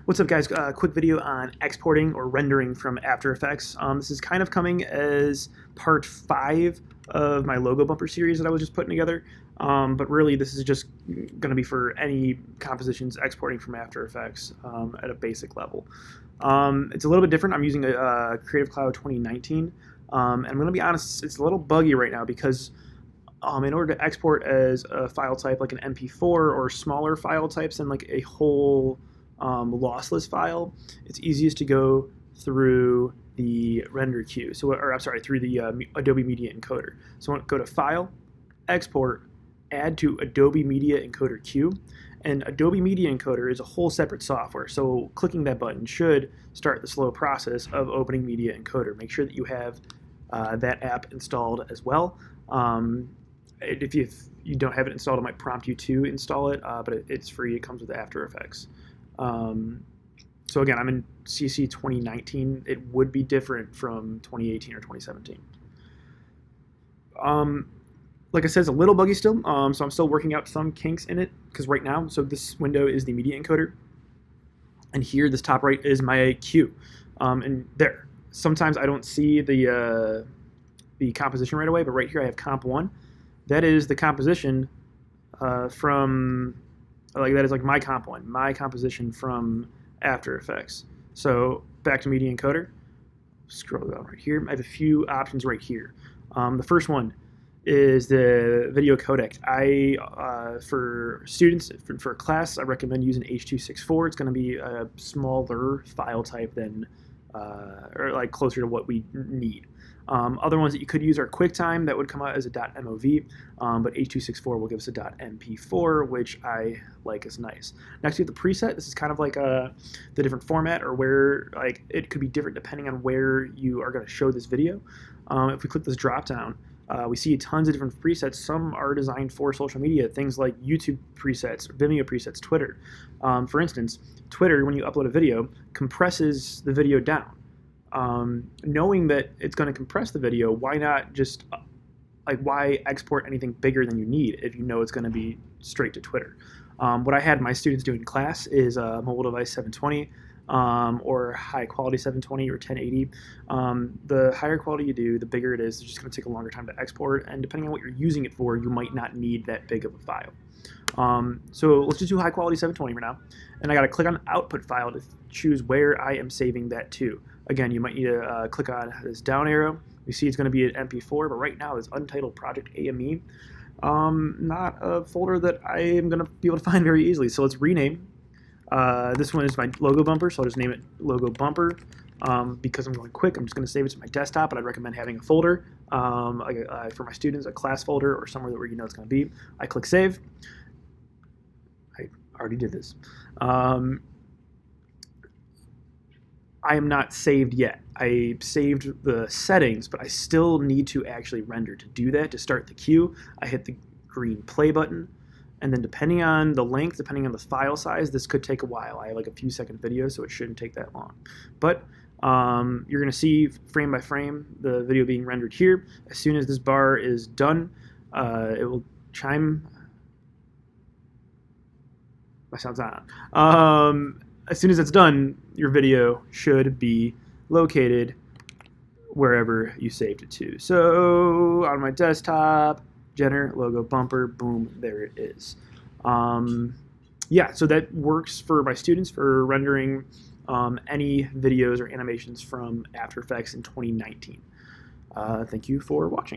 What's up, guys? Quick video on exporting or rendering from After Effects. This is kind of coming as part 5 of my logo bumper series that I was just putting together. But really, this is just going to be for any compositions exporting from After Effects at a basic level. It's a little bit different. I'm using a Creative Cloud 2019. And I'm going to be honest, it's a little buggy right now because in order to export as a file type like an MP4 or smaller file types and like a whole lossless file, it's easiest to go through the render queue. So, or I'm sorry, through the Adobe Media Encoder. So I want to go to File, Export, Add to Adobe Media Encoder queue. And Adobe Media Encoder is a whole separate software. So clicking that button should start the slow process of opening Media Encoder. Make sure that you have that app installed as well. If you don't have it installed, it might prompt you to install it, but it's free. It comes with After Effects. So again, I'm in CC 2019. It would be different from 2018 or 2017. Like I said, it's a little buggy still, so I'm still working out some kinks in it, because right now, so this window is the media encoder, and here, this top right is my queue, and there. Sometimes I don't see the composition right away, but right here I have comp 1. That is the composition from, that is like my comp 1, my composition from After Effects. So back to Media Encoder, scroll down right here. I have a few options right here. The first one is the video codec. For students, for a class, I recommend using H.264. It's going to be a smaller file type than, or like closer to what we need. Other ones that you could use are QuickTime. That would come out as a .mov, but H.264 will give us a .mp4, which I like is nice. Next, we have the preset. This is kind of like the different format, or where like it could be different depending on where you are going to show this video. If we click this drop down, we see tons of different presets. Some are designed for social media, things like YouTube presets, Vimeo presets, Twitter. For instance, Twitter, when you upload a video, compresses the video down. Knowing that it's going to compress the video, why not just, why export anything bigger than you need if you know it's going to be straight to Twitter? What I had my students do in class is a mobile device 720, or high quality 720 or 1080. The higher quality you do, the bigger it is. It's just going to take a longer time to export, and depending on what you're using it for, you might not need that big of a file. So let's just do high quality 720 for now, and I got to click on output file to choose where I am saving that to. Again, you might need to click on this down arrow. You see it's going to be an MP4, but right now it's Untitled Project AME. Not a folder that I am going to be able to find very easily, so let's rename. This one is my logo bumper, so I'll just name it logo bumper. Because I'm going quick, I'm just going to save it to my desktop, but I'd recommend having a folder for my students, a class folder, or somewhere where you know it's going to be. I click save. I already did this. I am not saved yet. I saved the settings, but I still need to actually render. To do that, to start the queue, I hit the green play button, and then depending on the length, depending on the file size, this could take a while. I have like a few second video, so it shouldn't take that long. But you're going to see frame by frame the video being rendered here. As soon as this bar is done, it will chime. My sound's on. As soon as it's done, your video should be located wherever you saved it to. So on my desktop, generate logo bumper, boom, there it is. Yeah, so that works for my students for rendering any videos or animations from After Effects in 2019. Thank you for watching.